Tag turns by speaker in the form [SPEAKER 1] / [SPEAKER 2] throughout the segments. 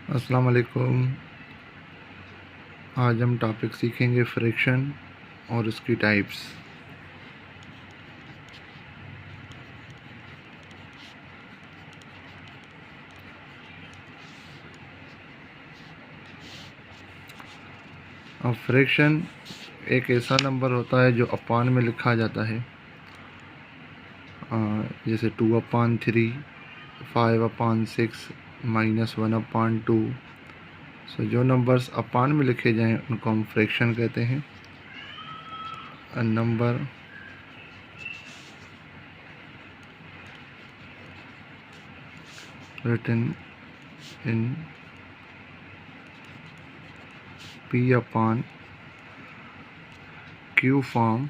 [SPEAKER 1] अस्सलाम वालेकुम। आज हम टॉपिक सीखेंगे फ्रिक्शन और उसकी टाइप्स। अब फ्रिक्शन एक ऐसा नंबर होता है जो अपान में लिखा जाता है, जैसे 2/3, 5/6, -1/2। सो जो नंबर्स अपान में लिखे जाएं उनको हम फ्रैक्शन कहते हैं। A number written in P/Q form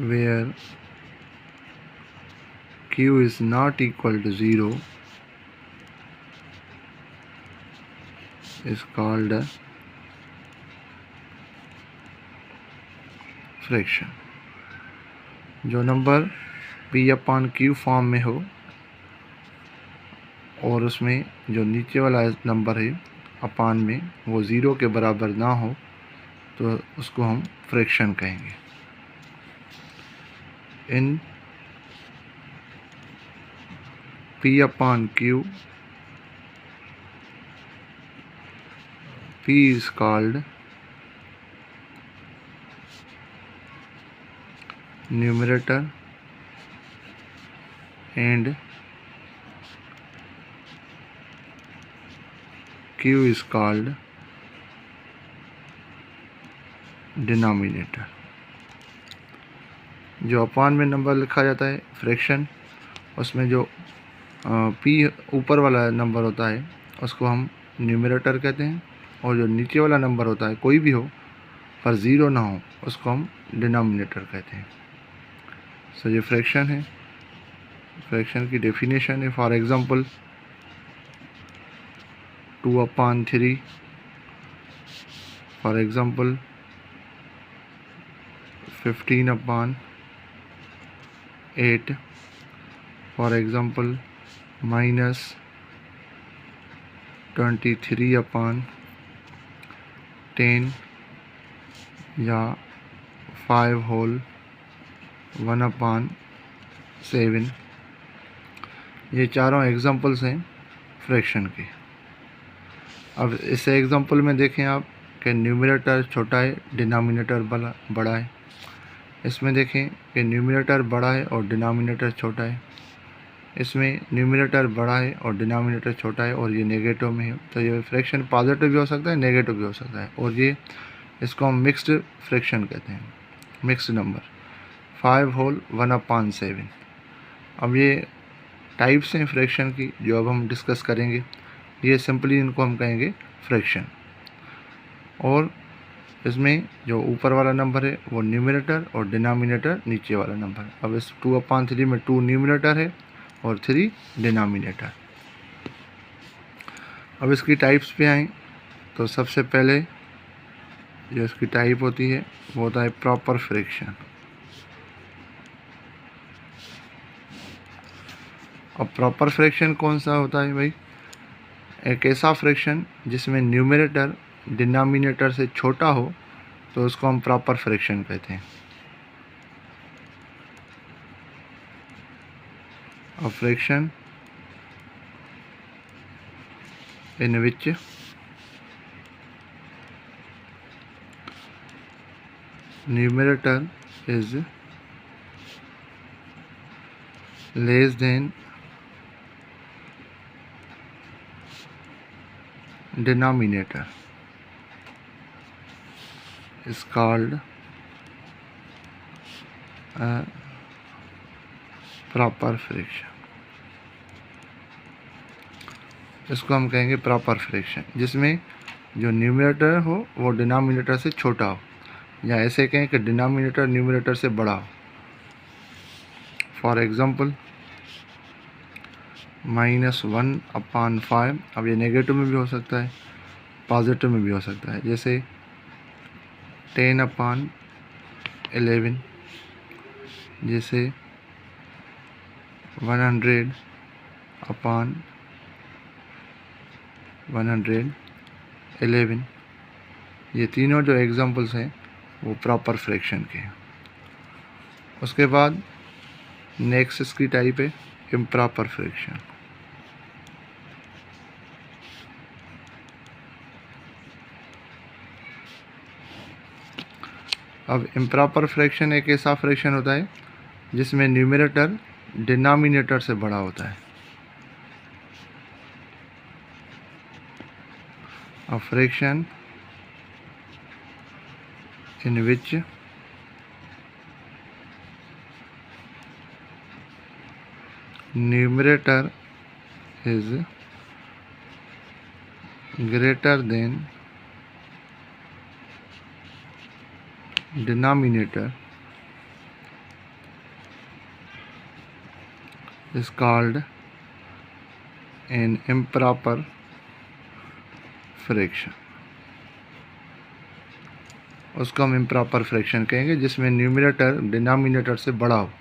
[SPEAKER 1] where Q is not equal to 0 is called a fraction. जो नंबर P/Q फॉर्म में हो और उसमें जो नीचे वाला नंबर है अपान में वो ज़ीरो के बराबर ना हो तो उसको हम फ्रैक्शन कहेंगे। इन P/Q, P is called numerator and Q is called denominator. जो अपान में नंबर लिखा जाता है फ्रैक्शन, उसमें जो P ऊपर वाला नंबर होता है उसको हम न्यूमरेटर कहते हैं, और जो नीचे वाला नंबर होता है कोई भी हो पर ज़ीरो ना हो उसको हम डिनोमिनेटर कहते हैं। सो ये फ्रैक्शन है। फ्रैक्शन की डेफिनेशन है, for example 2/3, for example 15/8, for example -23/10 या 5/1/7। ये चारों एग्ज़ाम्पल्स हैं फ्रैक्शन के। अब इस एग्ज़ाम्पल में देखें आप कि न्यूमरेटर छोटा है, डिनोमिनेटर बड़ा है। इसमें देखें कि न्यूमरेटर बड़ा है और डिनोमिनेटर छोटा है। इसमें न्यूमरेटर बड़ा है और डिनोमिनेटर छोटा है और ये नेगेटिव में है, तो ये फ्रैक्शन पॉजिटिव भी हो सकता है, नेगेटिव भी हो सकता है। और ये इसको हम मिक्स्ड फ्रैक्शन कहते हैं, मिक्स्ड नंबर 5/1/7। अब ये टाइप्स हैं फ्रैक्शन की जो अब हम डिस्कस करेंगे। ये सिंपली इनको हम कहेंगे फ्रैक्शन। और इसमें जो ऊपर वाला नंबर है वो न्यूमरेटर और डिनोमिनेटर नीचे वाला नंबर है। अब इस 2/3 में 2 न्यूमरेटर है और 3 डिनोमिनेटर। अब इसकी टाइप्स पे आएँ तो सबसे पहले जो इसकी टाइप होती है वो होता है प्रॉपर फ्रैक्शन। अब प्रॉपर फ्रैक्शन कौन सा होता है भाई? एक ऐसा फ्रैक्शन जिसमें न्यूमरेटर डिनोमिनेटर से छोटा हो तो उसको हम प्रॉपर फ्रैक्शन कहते हैं। A fraction in which numerator is less than denominator is called a proper fraction। इसको हम कहेंगे प्रॉपर फ्रैक्शन, जिसमें जो न्यूमरेटर हो वो डिनोमिनेटर से छोटा हो, या ऐसे कहें कि डिनोमिनेटर न्यूमरेटर से बड़ा हो। For example -1/5। अब ये नेगेटिव में भी हो सकता है, पॉजिटिव में भी हो सकता है। जैसे 10/11, जैसे 100, अपॉन 111। ये तीनों जो एग्जांपल्स हैं वो प्रॉपर फ्रैक्शन के हैं। उसके बाद नेक्स्ट इसकी टाइप है इम्प्रॉपर फ्रैक्शन। अब इम्प्रॉपर फ्रैक्शन एक ऐसा फ्रैक्शन होता है जिसमें न्यूमरेटर डिनोमिनेटर से बड़ा होता है। A fraction in which numerator is greater than denominator is called an improper fraction. उसको हम इम्प्रॉपर फ्रैक्शन कहेंगे जिसमें न्यूमरेटर डिनोमिनेटर से बड़ा हो,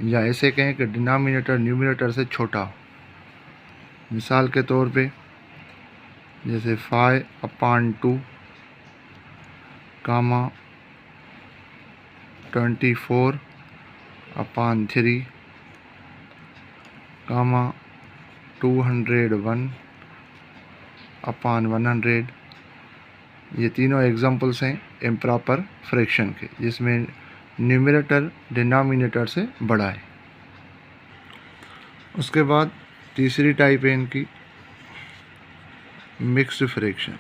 [SPEAKER 1] या ऐसे कहें कि डिनोमिनेटर न्यूमरेटर से छोटा हो। मिसाल के तौर पे जैसे 5/2 कामा 24/3 कामा 201/100। ये तीनों एग्जांपल्स हैं इम्प्रॉपर फ्रैक्शन के जिसमें न्यूमरेटर डिनोमिनेटर से बड़ा है। उसके बाद तीसरी टाइप है इनकी मिक्स्ड फ्रैक्शन।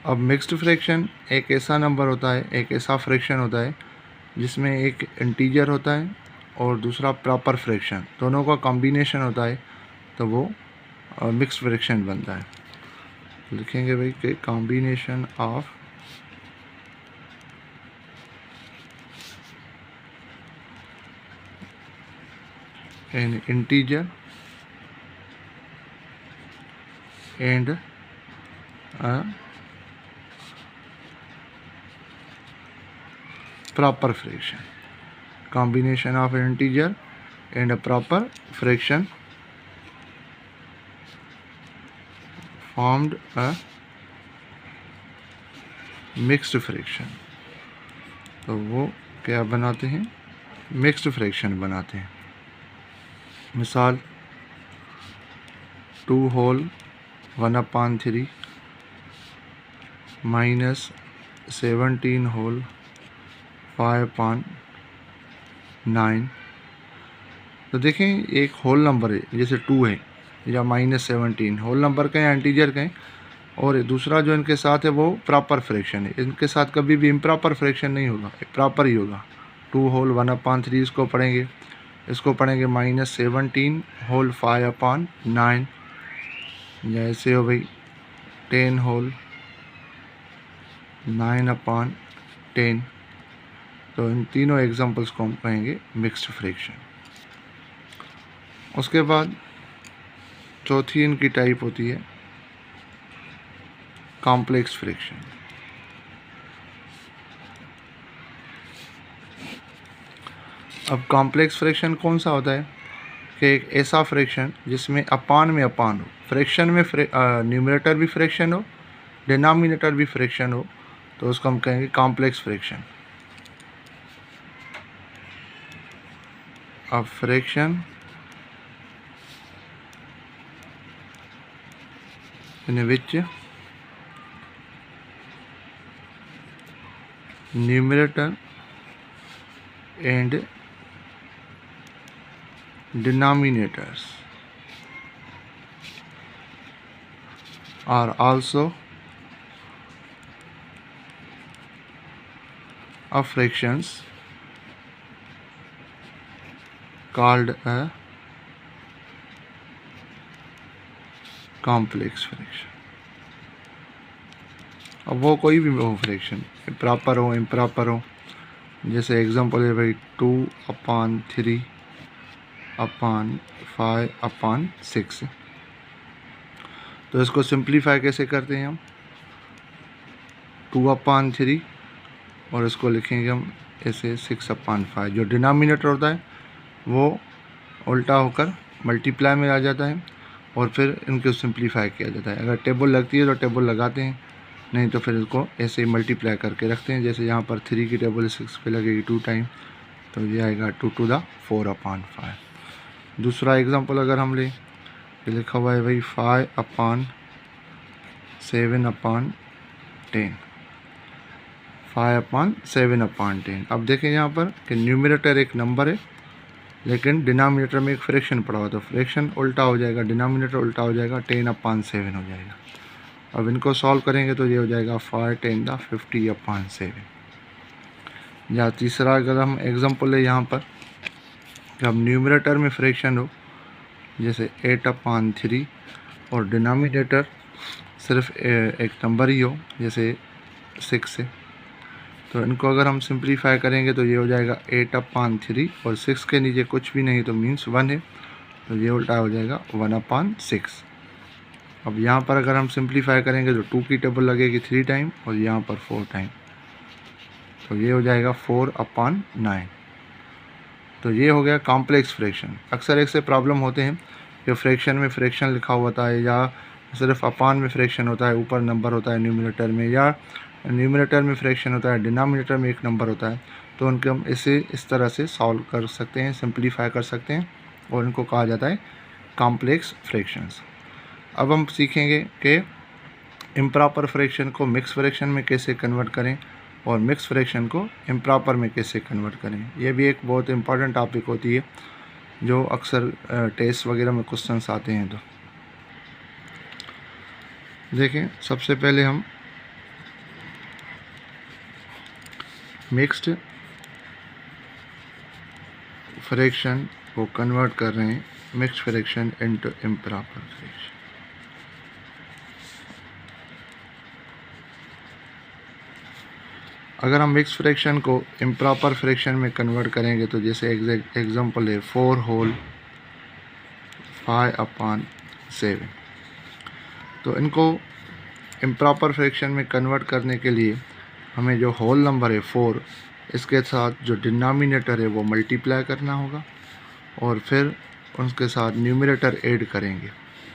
[SPEAKER 1] अब मिक्स्ड फ्रैक्शन एक ऐसा नंबर होता है, एक ऐसा फ्रैक्शन होता है जिसमें एक इंटीजर होता है और दूसरा प्रॉपर फ्रैक्शन, दोनों का कॉम्बिनेशन होता है, तो वो मिक्स्ड फ्रैक्शन बनता है। लिखेंगे भाई कि combination of N integer and proper fraction. Combination of an integer and a proper fraction formed a mixed fraction। तो वो क्या बनाते हैं, मिक्स्ड फ्रैक्शन बनाते हैं। मिसाल 2 होल 1/3 माइनस 17 होल 5/9। तो देखें एक होल नंबर है जैसे 2 है या -17 होल नंबर का या इंटीजर का है, और दूसरा जो इनके साथ है वो प्रॉपर फ्रैक्शन है। इनके साथ कभी भी इम्प्रॉपर फ्रैक्शन नहीं होगा, प्रॉपर ही होगा। 2 होल 1/3 इसको पढ़ेंगे, इसको पढ़ेंगे -17 होल 5/9, या ऐसे हो भाई 10 होल 9/10। तो इन तीनों एग्जांपल्स को हम कहेंगे मिक्स्ड फ्रैक्शन। उसके बाद चौथी इनकी टाइप होती है कॉम्प्लेक्स फ्रैक्शन। अब कॉम्प्लेक्स फ्रैक्शन कौन सा होता है कि एक ऐसा फ्रैक्शन जिसमें अपान में अपान हो, फ्रैक्शन में न्यूमरेटर भी फ्रैक्शन हो, डिनोमिनेटर भी फ्रैक्शन हो, तो उसको हम कहेंगे complex fraction. A fraction in which numerator and denominators are also of fractions called a complex fraction. अब वो कोई भी हो फ्रैक्शन, प्रॉपर हो इम्प्रॉपर हो, जैसे एग्जांपल है भाई 2/3/5/6। तो इसको सिंप्लीफाई कैसे करते हैं हम, 2/3 और इसको लिखेंगे हम ऐसे 6/5। जो डिनोमिनेटर होता है वो उल्टा होकर मल्टीप्लाई में आ जाता है और फिर इनको सिंप्लीफाई किया जाता है। अगर टेबल लगती है तो टेबल लगाते हैं, नहीं तो फिर इसको ऐसे ही मल्टीप्लाई करके रखते हैं। जैसे यहाँ पर 3 की टेबल 6 पे लगेगी 2 टाइम, तो ये आएगा 2⁴/5। दूसरा एग्जांपल अगर हम लें, ये लिखा हुआ है भाई 5/7/10, 5/7/10। अब देखें यहाँ पर कि न्यूमरेटर एक नंबर है लेकिन डिनोमिनेटर में एक फ्रैक्शन पड़ा हुआ, तो फ्रैक्शन उल्टा हो जाएगा, डिनोमिनेटर उल्टा हो जाएगा, 10/7 हो जाएगा। अब इनको सॉल्व करेंगे तो ये हो जाएगा 5×10⁻50/7। या तीसरा अगर हम एग्जांपल है यहाँ पर, जब न्यूमरेटर में फ्रैक्शन हो जैसे 8/3 और डिनोमिनेटर सिर्फ एक नंबर ही हो जैसे 6 है, तो इनको अगर हम सिंप्लीफाई करेंगे तो ये हो जाएगा 8/3 और 6 के नीचे कुछ भी नहीं तो मीन्स 1 है, तो ये उल्टा हो जाएगा 1/6। अब यहाँ पर अगर हम सिंप्लीफाई करेंगे तो 2 की टेबल लगेगी 3 टाइम और यहाँ पर 4 टाइम, तो ये हो जाएगा 4/9। तो ये हो गया कॉम्प्लेक्स फ्रैक्शन। अक्सर ऐसे प्रॉब्लम होते हैं कि फ्रैक्शन में फ्रैक्शन लिखा होता है या सिर्फ अपान में फ्रैक्शन होता है, ऊपर नंबर होता है न्यूमरेटर में, या न्यूमरेटर में फ्रैक्शन होता है, डिनोमिनेटर में एक नंबर होता है, तो उनके हम इसे इस तरह से सॉल्व कर सकते हैं, सिंप्लीफाई कर सकते हैं और इनको कहा जाता है कॉम्प्लेक्स फ्रैक्शंस। अब हम सीखेंगे कि इम्प्रॉपर फ्रैक्शन को मिक्स फ्रैक्शन में कैसे कन्वर्ट करें और मिक्स फ्रैक्शन को इम्प्रॉपर में कैसे कन्वर्ट करें। ये भी एक बहुत इंपॉर्टेंट टॉपिक होती है जो अक्सर टेस्ट वगैरह में क्वेश्चंस आते हैं। तो देखें, सबसे पहले हम मिक्स्ड फ्रैक्शन को कन्वर्ट कर रहे हैं, mixed fraction into improper fraction. अगर हम मिक्स फ्रैक्शन को इम्प्रॉपर फ्रैक्शन में कन्वर्ट करेंगे तो जैसे एग्जांपल है 4/5/7, तो इनको इम्प्रॉपर फ्रैक्शन में कन्वर्ट करने के लिए हमें जो होल नंबर है 4, इसके साथ जो डिनोमिनेटर है वो मल्टीप्लाई करना होगा और फिर उसके साथ न्यूमरेटर ऐड करेंगे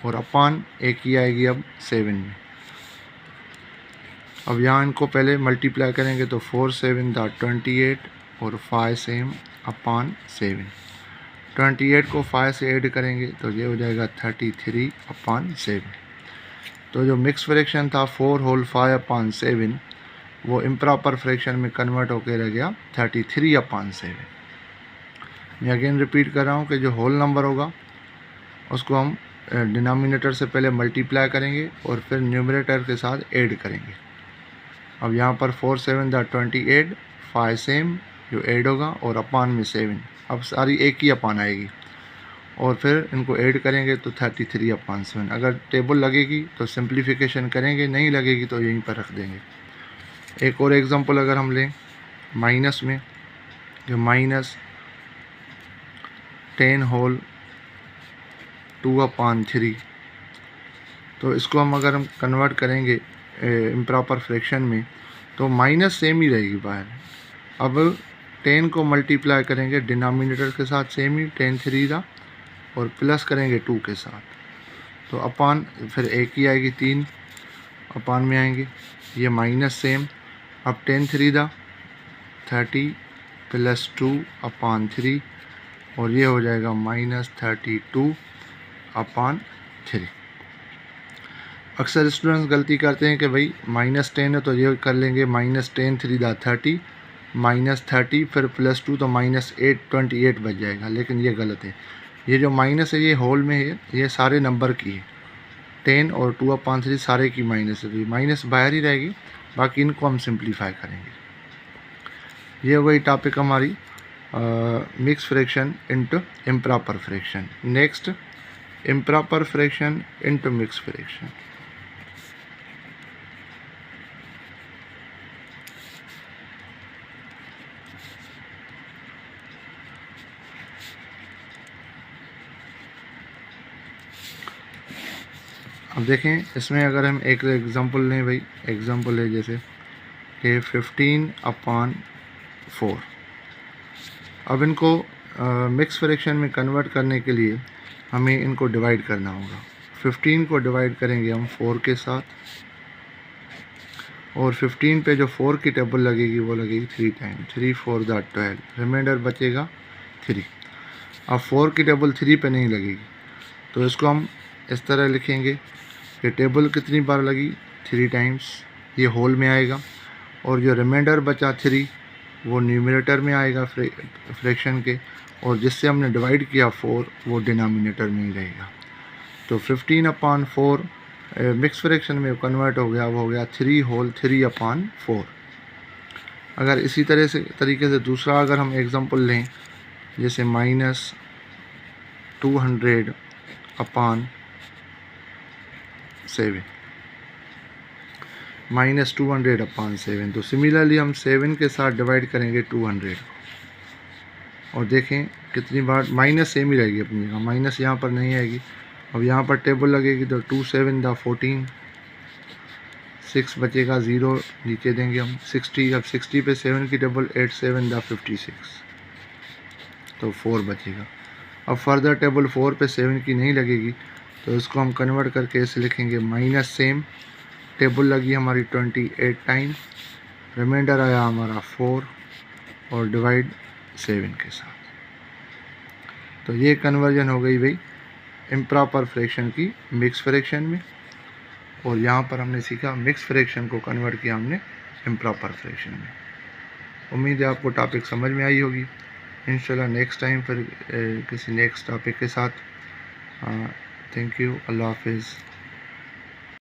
[SPEAKER 1] और अपान एक ही आएगी अब 7 में। अब यहाँ इनको पहले मल्टीप्लाई करेंगे तो 4×7=28 और 5/7। 28 को 5 से ऐड करेंगे तो ये हो जाएगा 33/7। तो जो मिक्स फ्रैक्शन था 4/5/7 वो इम्प्रॉपर फ्रैक्शन में कन्वर्ट होकर रह गया 33/7। मैं अगेन रिपीट कर रहा हूँ कि जो होल नंबर होगा उसको हम डिनोमिनेटर से पहले मल्टीप्लाई करेंगे और फिर न्यूमरेटर के साथ ऐड करेंगे। अब यहाँ पर 4×7=28, 5 सेम जो ऐड होगा और अपान में 7, अब सारी एक ही अपान आएगी और फिर इनको ऐड करेंगे तो 33/7। अगर टेबल लगेगी तो सिंप्लीफिकेशन करेंगे, नहीं लगेगी तो यहीं पर रख देंगे। एक और एग्जांपल अगर हम लें माइनस में, जो -10⁻²/3, तो इसको हम अगर कन्वर्ट करेंगे इम्प्रॉपर फ्रैक्शन में तो माइनस सेम ही रहेगी बाहर। अब 10 को मल्टीप्लाई करेंगे डिनोमिनेटर के साथ सेम ही 10×3 और प्लस करेंगे 2 के साथ, तो अपान फिर एक ही आएगी, 3 अपान में आएंगे, ये माइनस सेम। अब 10×3 30 + 2/3 और ये हो जाएगा -32/3। अक्सर स्टूडेंट्स गलती करते हैं कि भाई -10 है तो ये कर लेंगे -10×3 30 -30 फिर +2 तो -8 बच जाएगा, लेकिन ये गलत है। ये जो माइनस है ये होल में है, ये सारे नंबर की है, 10 और 2/3 सारे की माइनस है, तो माइनस बाहर ही रहेगी, बाकी इनको हम सिंप्लीफाई करेंगे। ये हो गई टॉपिक हमारी mix fraction into improper fraction. Next, improper fraction into mix fraction. अब देखें, इसमें अगर हम एक एग्जांपल लें भाई, एग्जांपल है जैसे कि 15/4। अब इनको मिक्स फ्रैक्शन में कन्वर्ट करने के लिए हमें इनको डिवाइड करना होगा। 15 को डिवाइड करेंगे हम 4 के साथ, और 15 पे जो 4 की टेबल लगेगी वो लगेगी 3 टाइम। 3 4 12, रिमाइंडर बचेगा 3। अब 4 की टेबल 3 पे नहीं लगेगी, तो इसको हम इस तरह लिखेंगे कि टेबल कितनी बार लगी, 3 टाइम्स, ये होल में आएगा, और जो रिमाइंडर बचा 3 वो न्यूमरेटर में आएगा फ्रैक्शन के, और जिससे हमने डिवाइड किया 4 वो डिनोमिनेटर में ही रहेगा। तो 15/4 मिक्स फ्रैक्शन में कन्वर्ट हो गया, वो हो गया 3 होल 3/4। अगर इसी तरीके से दूसरा अगर हम एग्जांपल लें, जैसे -200/7, -200/7, तो सिमिलरली हम 7 के साथ डिवाइड करेंगे 200 को, और देखें कितनी बार माइनस सेम ही रहेगी अपनी जगह, माइनस यहाँ पर नहीं आएगी। अब यहाँ पर टेबल लगेगी तो 2 7 14, 6 बचेगा, 0 नीचे देंगे हम, 60। अब 60 पे 7 की टेबल 8 7 56, तो 4 बचेगा। अब फर्दर टेबल 4 पे 7 की नहीं लगेगी, तो इसको हम कन्वर्ट करके ऐसे लिखेंगे, माइनस सेम टेबल लगी हमारी 28 टाइम, रिमाइंडर आया हमारा 4, और डिवाइड 7 के साथ। तो ये कन्वर्जन हो गई भाई इम्प्रॉपर फ्रैक्शन की मिक्स फ्रैक्शन में, और यहाँ पर हमने सीखा मिक्स फ्रैक्शन को कन्वर्ट किया हमने इम्प्रॉपर फ्रैक्शन में। उम्मीद है आपको टॉपिक समझ में आई होगी। इंशाल्लाह नेक्स्ट टाइम फिर किसी नेक्स्ट टॉपिक के साथ। थैंक यू, अल्लाह हाफिज़।